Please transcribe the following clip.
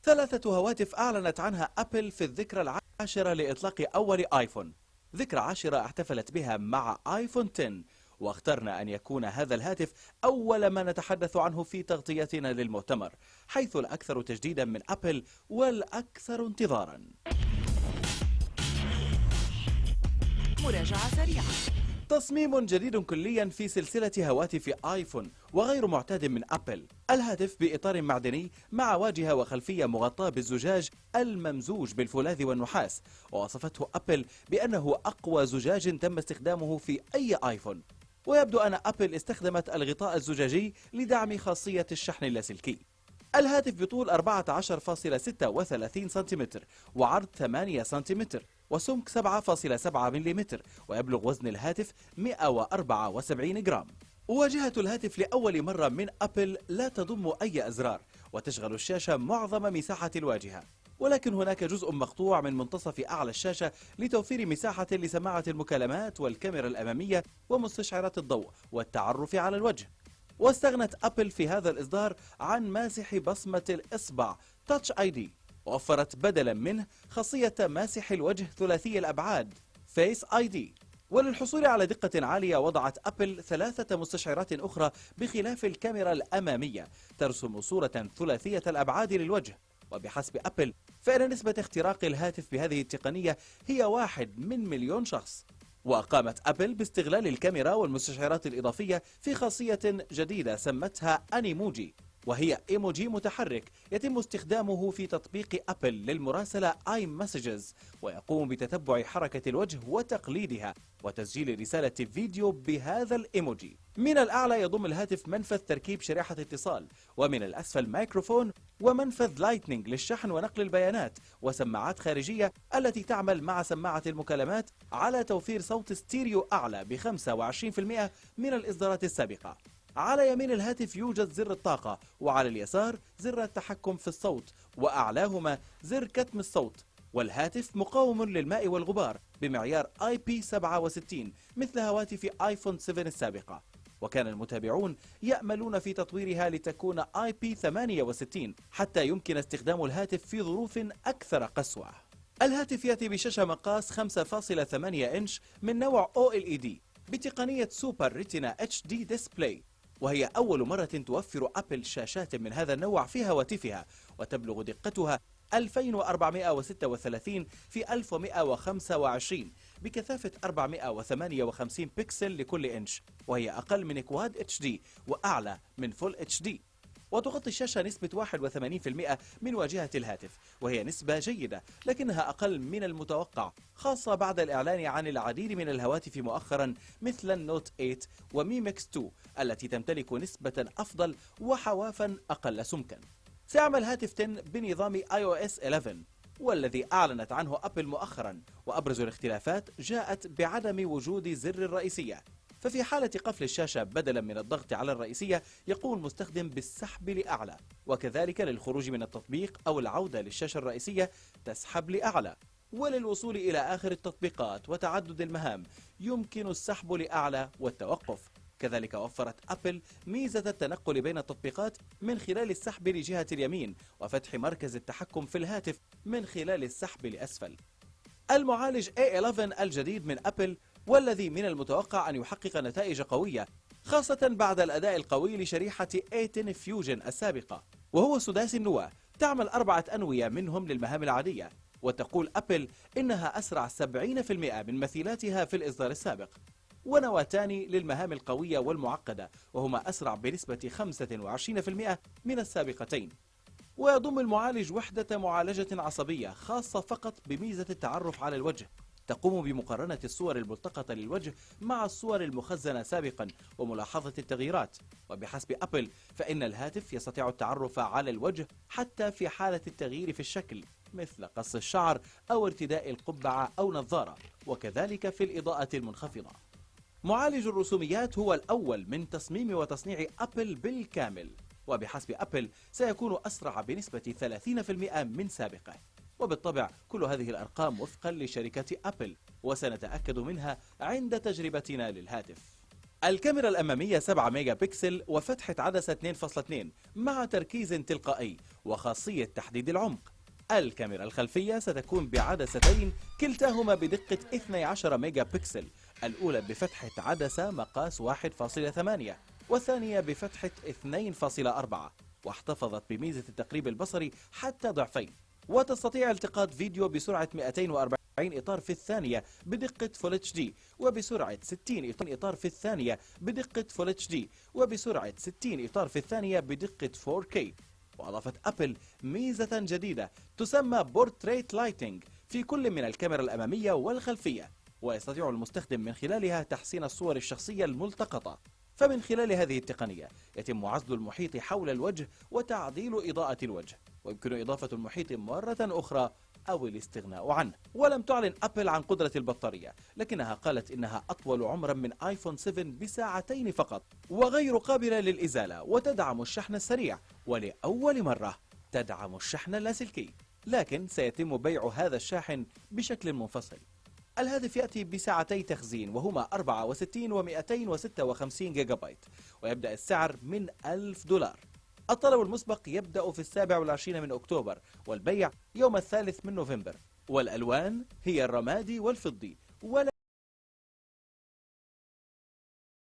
3 هواتف أعلنت عنها أبل في الذكرى العاشرة لإطلاق أول آيفون. ذكرى عاشرة احتفلت بها مع آيفون 10، واخترنا أن يكون هذا الهاتف أول ما نتحدث عنه في تغطيتنا للمؤتمر، حيث الأكثر تجديدا من أبل والأكثر انتظارا. مراجعة سريعة. تصميم جديد كليا في سلسلة هواتف آيفون وغير معتاد من أبل. الهاتف بإطار معدني مع واجهة وخلفية مغطاة بالزجاج الممزوج بالفولاذ والنحاس، ووصفته أبل بأنه أقوى زجاج تم استخدامه في أي آيفون. ويبدو أن أبل استخدمت الغطاء الزجاجي لدعم خاصية الشحن اللاسلكي. الهاتف بطول 14.36 سنتيمتر وعرض 8 سنتيمتر وسمك 7.7 ملم، ويبلغ وزن الهاتف 174 جرام. واجهة الهاتف لأول مرة من أبل لا تضم أي أزرار، وتشغل الشاشة معظم مساحة الواجهة، ولكن هناك جزء مقطوع من منتصف أعلى الشاشة لتوفير مساحة لسماعة المكالمات والكاميرا الأمامية ومستشعرات الضوء والتعرف على الوجه. واستغنت أبل في هذا الإصدار عن ماسح بصمة الإصبع تاتش آي دي، ووفرت بدلا منه خاصية ماسح الوجه ثلاثي الأبعاد فيس آي دي. وللحصول على دقة عالية وضعت أبل 3 مستشعرات أخرى بخلاف الكاميرا الأمامية ترسم صورة ثلاثية الأبعاد للوجه. وبحسب أبل فإن نسبة اختراق الهاتف بهذه التقنية هي 1 من مليون شخص. وقامت أبل باستغلال الكاميرا والمستشعرات الإضافية في خاصية جديدة سمتها أنيموجي، وهي إيموجي متحرك يتم استخدامه في تطبيق أبل للمراسلة آي مسجز، ويقوم بتتبع حركة الوجه وتقليدها وتسجيل رسالة فيديو بهذا الإيموجي. من الأعلى يضم الهاتف منفذ تركيب شريحة اتصال، ومن الأسفل ميكروفون ومنفذ لايتنينج للشحن ونقل البيانات، وسماعات خارجية التي تعمل مع سماعة المكالمات على توفير صوت ستيريو أعلى ب 25% من الإصدارات السابقة. على يمين الهاتف يوجد زر الطاقة، وعلى اليسار زر التحكم في الصوت، وأعلاهما زر كتم الصوت. والهاتف مقاوم للماء والغبار بمعيار IP67 مثل هواتف آيفون 7 السابقة، وكان المتابعون يأملون في تطويرها لتكون IP68 حتى يمكن استخدام الهاتف في ظروف أكثر قسوة. الهاتف يأتي بشاشة مقاس 5.8 إنش من نوع OLED بتقنية سوبر ريتينا HD ديسبلاي، وهي أول مرة توفر أبل شاشات من هذا النوع في هواتفها، وتبلغ دقتها 2436 في 1125 بكثافة 458 بكسل لكل إنش، وهي أقل من كواد HD وأعلى من فول HD. وتغطي الشاشة نسبة 81% من واجهة الهاتف، وهي نسبة جيدة لكنها أقل من المتوقع، خاصة بعد الإعلان عن العديد من الهواتف مؤخرا مثل النوت 8 وميمكس 2 التي تمتلك نسبة أفضل وحوافا أقل سمكا. سيعمل هاتف 10 بنظام iOS 11 والذي أعلنت عنه أبل مؤخرا، وأبرز الاختلافات جاءت بعدم وجود زر الرئيسية. ففي حالة قفل الشاشة بدلا من الضغط على الرئيسية يقوم المستخدم بالسحب لأعلى، وكذلك للخروج من التطبيق أو العودة للشاشة الرئيسية تسحب لأعلى، وللوصول إلى آخر التطبيقات وتعدد المهام يمكن السحب لأعلى والتوقف. كذلك وفرت أبل ميزة التنقل بين التطبيقات من خلال السحب لجهة اليمين وفتح مركز التحكم في الهاتف من خلال السحب لأسفل. المعالج A11 الجديد من أبل والذي من المتوقع أن يحقق نتائج قوية، خاصة بعد الأداء القوي لشريحة A10 فيوجن السابقة، وهو سداسي النواة تعمل 4 أنوية منهم للمهام العادية. وتقول أبل إنها أسرع 70% من مثيلاتها في الإصدار السابق، ونواتان للمهام القوية والمعقدة وهما أسرع بنسبة 25% من السابقتين. ويضم المعالج وحدة معالجة عصبية خاصة فقط بميزة التعرف على الوجه، تقوم بمقارنة الصور الملتقطة للوجه مع الصور المخزنة سابقا وملاحظة التغييرات. وبحسب أبل فإن الهاتف يستطيع التعرف على الوجه حتى في حالة التغيير في الشكل مثل قص الشعر أو ارتداء القبعة أو نظارة، وكذلك في الإضاءة المنخفضة. معالج الرسوميات هو الأول من تصميم وتصنيع أبل بالكامل، وبحسب أبل سيكون أسرع بنسبة 30% من سابقه. وبالطبع كل هذه الأرقام وفقا لشركة أبل، وسنتأكد منها عند تجربتنا للهاتف. الكاميرا الأمامية 7 ميجا بكسل وفتحة عدسة 2.2 مع تركيز تلقائي وخاصية تحديد العمق. الكاميرا الخلفية ستكون بعدستين كلتاهما بدقة 12 ميجا بكسل، الأولى بفتحة عدسة مقاس 1.8 والثانية بفتحة 2.4، واحتفظت بميزة التقريب البصري حتى ضعفين، وتستطيع التقاط فيديو بسرعة 240 إطار في الثانية بدقة فول اتش دي، وبسرعة 60 إطار في الثانية بدقة فول اتش دي، وبسرعة 60 إطار في الثانية بدقة 4K. وأضافت أبل ميزة جديدة تسمى بورتريت لايتنج في كل من الكاميرا الأمامية والخلفية، ويستطيع المستخدم من خلالها تحسين الصور الشخصية الملتقطة. فمن خلال هذه التقنية يتم عزل المحيط حول الوجه وتعديل إضاءة الوجه، ويمكن إضافة المحيط مرة أخرى أو الاستغناء عنه. ولم تعلن أبل عن قدرة البطارية، لكنها قالت إنها أطول عمرا من آيفون 7 بساعتين فقط، وغير قابلة للإزالة، وتدعم الشحن السريع، ولأول مرة تدعم الشحن اللاسلكي، لكن سيتم بيع هذا الشاحن بشكل منفصل. الهاتف يأتي بساعتي تخزين وهما 64 و256 جيجا بايت، ويبدأ السعر من $1000. الطلب المسبق يبدأ في 27 من أكتوبر، والبيع يوم 3 من نوفمبر، والألوان هي الرمادي والفضي.